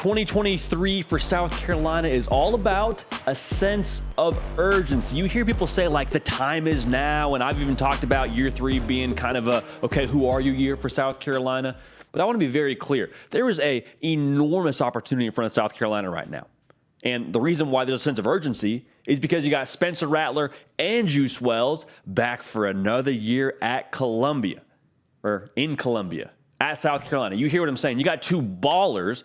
2023 for South Carolina is all about a sense of urgency. You hear people say, like, the time is now, and I've even talked about year 3 being kind of a, okay, who are you year for South Carolina? But I want to be very clear. There is an enormous opportunity in front of South Carolina right now. And the reason why there's a sense of urgency is because you got Spencer Rattler and Juice Wells back for another year at Columbia, or in Columbia, at South Carolina. You hear what I'm saying? You got two ballers,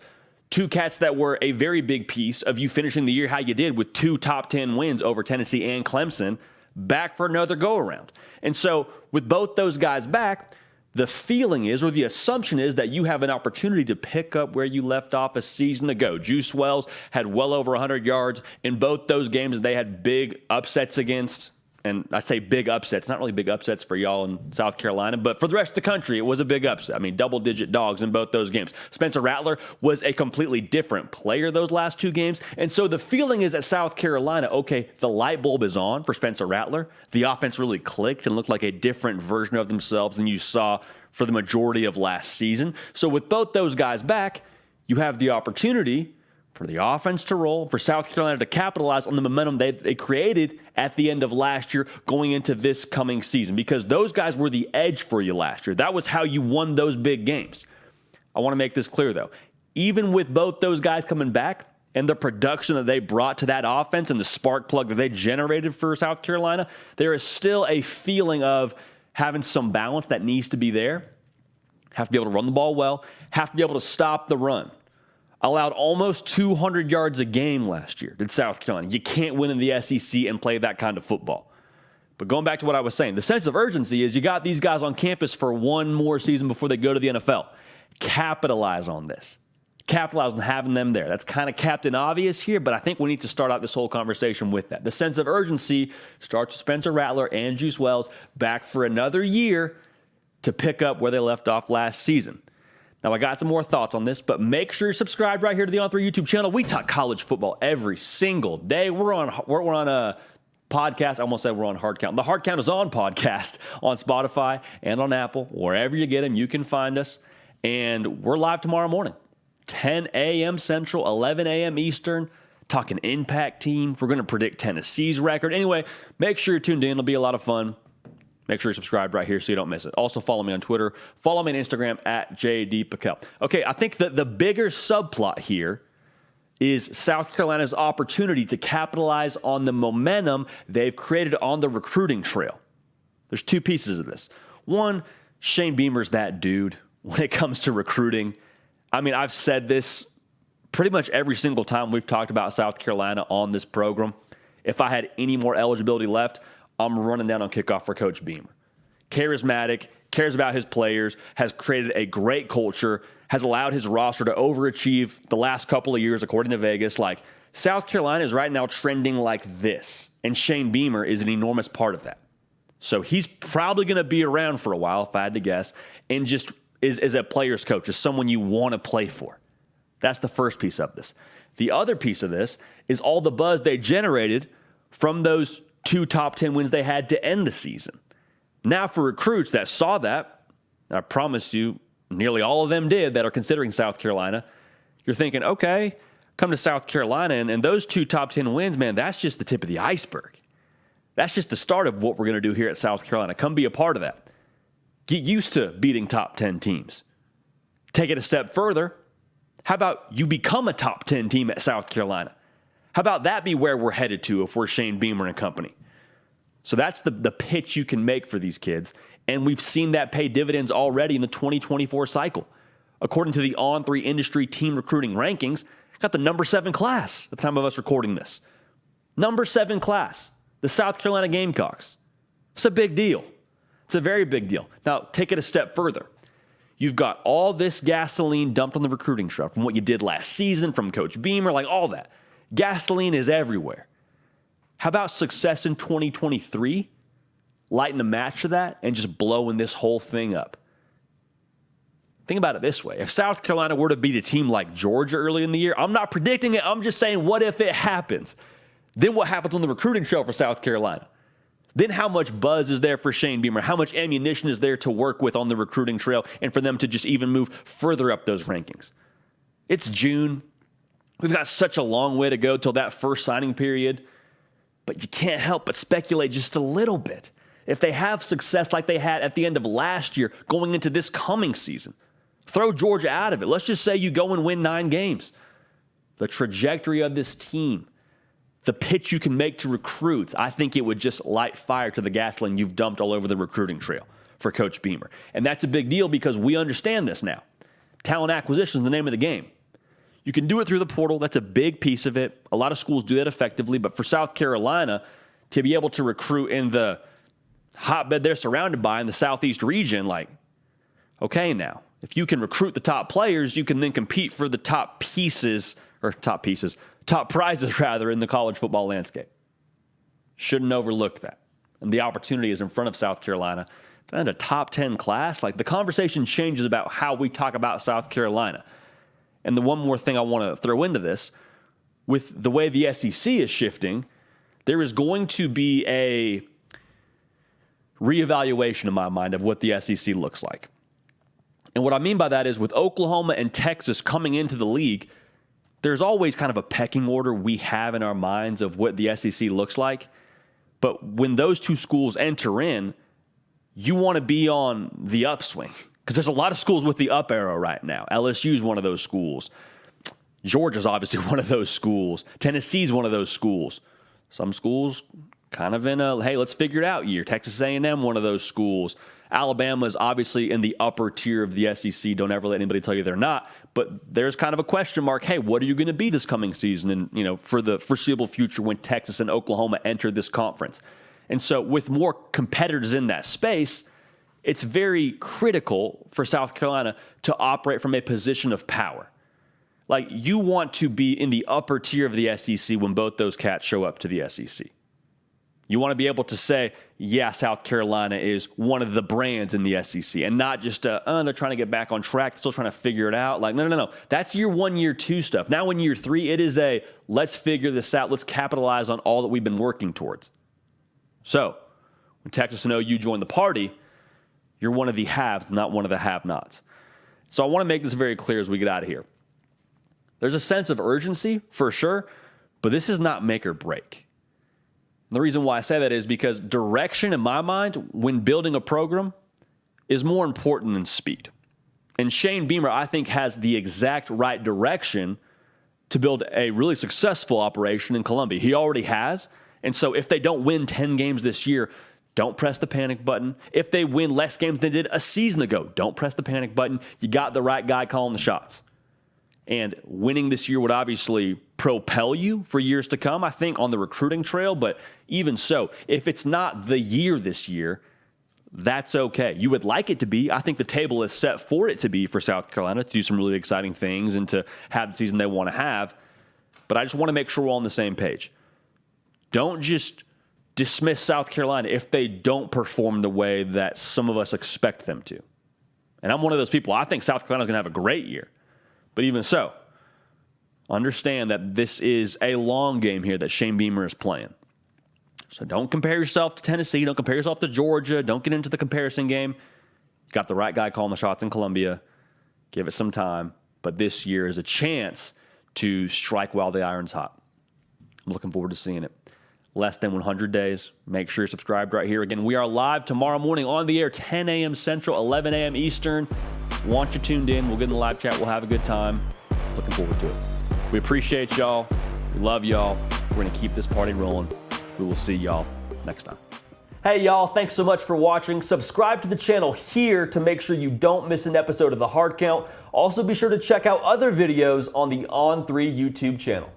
two cats that were a very big piece of you finishing the year how you did with 2 top 10 wins over Tennessee and Clemson, back for another go-around. And so with both those guys back, the feeling is, or the assumption is, that you have an opportunity to pick up where you left off a season ago. Juice Wells had well over 100 yards in both those games. They had big upsets against, and I say big upsets, not really big upsets for y'all in South Carolina, but for the rest of the country, it was a big upset. I mean, double-digit dogs in both those games. Spencer Rattler was a completely different player those last 2 games, and so the feeling is at South Carolina, okay, the light bulb is on for Spencer Rattler. The offense really clicked and looked like a different version of themselves than you saw for the majority of last season. So with both those guys back, you have the opportunity for the offense to roll, for South Carolina to capitalize on the momentum they created at the end of last year going into this coming season, because those guys were the edge for you last year. That was how you won those big games. I want to make this clear, though. Even with both those guys coming back and the production that they brought to that offense and the spark plug that they generated for South Carolina, there is still a feeling of having some balance that needs to be there. Have to be able to run the ball well, have to be able to stop the run. Allowed almost 200 yards a game last year, did South Carolina. You can't win in the SEC and play that kind of football. But going back to what I was saying, the sense of urgency is you got these guys on campus for one more season before they go to the NFL. Capitalize on this. Capitalize on having them there. That's kind of Captain Obvious here, but I think we need to start out this whole conversation with that. The sense of urgency starts with Spencer Rattler and Juice Wells back for another year to pick up where they left off last season. Now, I got some more thoughts on this, but make sure you're subscribed right here to the On3 YouTube channel. We talk college football every single day. We're on a podcast. I almost said we're on Hard Count. The Hard Count is on podcast on Spotify and on Apple. Wherever you get them, you can find us. And we're live tomorrow morning, 10 a.m. Central, 11 a.m. Eastern, talking impact teams. We're going to predict Tennessee's record. Anyway, make sure you're tuned in. It'll be a lot of fun. Make sure you're subscribed right here so you don't miss it. Also, follow me on Twitter. Follow me on Instagram at JDPakel. Okay, I think that the bigger subplot here is South Carolina's opportunity to capitalize on the momentum they've created on the recruiting trail. There's 2 pieces of this. One, Shane Beamer's that dude when it comes to recruiting. I mean, I've said this pretty much every single time we've talked about South Carolina on this program. If I had any more eligibility left, I'm running down on kickoff for Coach Beamer. Charismatic, cares about his players, has created a great culture, has allowed his roster to overachieve the last couple of years, according to Vegas. Like, South Carolina is right now trending like this, and Shane Beamer is an enormous part of that. So he's probably going to be around for a while, if I had to guess, and just is a player's coach, is someone you want to play for. That's the first piece of this. The other piece of this is all the buzz they generated from those 2 top 10 wins they had to end the season. Now for recruits that saw that, I promise you, nearly all of them did that are considering South Carolina, you're thinking, okay, come to South Carolina, and those 2 top 10 wins, man, that's just the tip of the iceberg. That's just the start of what we're going to do here at South Carolina. Come be a part of that. Get used to beating top 10 teams. Take it a step further. How about you become a top 10 team at South Carolina? How about that be where we're headed to if we're Shane Beamer and company? So that's the pitch you can make for these kids, and we've seen that pay dividends already in the 2024 cycle. According to the On3 industry team recruiting rankings, got the number 7 class at the time of us recording this. Number 7 class, the South Carolina Gamecocks. It's a big deal. It's a very big deal. Now, take it a step further. You've got all this gasoline dumped on the recruiting trail from what you did last season, from Coach Beamer, like all that. Gasoline is everywhere. How about success in 2023? Lighting a match to that and just blowing this whole thing up. Think about it this way. If South Carolina were to beat a team like Georgia early in the year, I'm not predicting it. I'm just saying, what if it happens? Then what happens on the recruiting trail for South Carolina? Then how much buzz is there for Shane Beamer? How much ammunition is there to work with on the recruiting trail and for them to just even move further up those rankings? It's June. We've got such a long way to go till that first signing period, but you can't help but speculate just a little bit. If they have success like they had at the end of last year going into this coming season, throw Georgia out of it. Let's just say you go and win 9 games. The trajectory of this team, the pitch you can make to recruits, I think it would just light fire to the gasoline you've dumped all over the recruiting trail for Coach Beamer. And that's a big deal because we understand this now. Talent acquisition is the name of the game. You can do it through the portal. That's a big piece of it. A lot of schools do that effectively. But for South Carolina, to be able to recruit in the hotbed they're surrounded by in the Southeast region, like, okay, now, if you can recruit the top players, you can then compete for the top prizes rather in the college football landscape. Shouldn't overlook that. And the opportunity is in front of South Carolina. And a top 10 class, like the conversation changes about how we talk about South Carolina. And the one more thing I want to throw into this, with the way the SEC is shifting, there is going to be a reevaluation in my mind of what the SEC looks like. And what I mean by that is with Oklahoma and Texas coming into the league, there's always kind of a pecking order we have in our minds of what the SEC looks like. But when those two schools enter in, you want to be on the upswing because there's a lot of schools with the up arrow right now. LSU is one of those schools. Georgia's obviously one of those schools. Tennessee's one of those schools. Some schools kind of in a, hey, let's figure it out year. Texas A&M, one of those schools. Alabama's obviously in the upper tier of the SEC. Don't ever let anybody tell you they're not. But there's kind of a question mark. Hey, what are you going to be this coming season and, for the foreseeable future when Texas and Oklahoma enter this conference? And so with more competitors in that space, it's very critical for South Carolina to operate from a position of power. Like, you want to be in the upper tier of the SEC when both those cats show up to the SEC. You want to be able to say, yeah, South Carolina is one of the brands in the SEC, and not just, they're trying to get back on track, still trying to figure it out. Like, no. That's year 1, year 2 stuff. Now in year 3, it is a, let's figure this out. Let's capitalize on all that we've been working towards. So when Texas and OU join the party, you're one of the haves, not one of the have-nots. So I want to make this very clear as we get out of here. There's a sense of urgency, for sure, but this is not make or break. And the reason why I say that is because direction, in my mind, when building a program, is more important than speed. And Shane Beamer, I think, has the exact right direction to build a really successful operation in Columbia. He already has. And so if they don't win 10 games this year, don't press the panic button. If they win less games than they did a season ago, don't press the panic button. You got the right guy calling the shots. And winning this year would obviously propel you for years to come, I think, on the recruiting trail. But even so, if it's not the year this year, that's okay. You would like it to be. I think the table is set for it to be for South Carolina to do some really exciting things and to have the season they want to have. But I just want to make sure we're all on the same page. Don't just dismiss South Carolina if they don't perform the way that some of us expect them to. And I'm one of those people. I think South Carolina's going to have a great year. But even so, understand that this is a long game here that Shane Beamer is playing. So don't compare yourself to Tennessee. Don't compare yourself to Georgia. Don't get into the comparison game. You got the right guy calling the shots in Columbia. Give it some time. But this year is a chance to strike while the iron's hot. I'm looking forward to seeing it. Less than 100 days. Make sure you're subscribed right here. Again, we are live tomorrow morning on the air, 10 a.m. Central, 11 a.m. Eastern. Want you tuned in. We'll get in the live chat. We'll have a good time. Looking forward to it. We appreciate y'all. We love y'all. We're going to keep this party rolling. We will see y'all next time. Hey, y'all. Thanks so much for watching. Subscribe to the channel here to make sure you don't miss an episode of The Hard Count. Also, be sure to check out other videos on the On3 YouTube channel.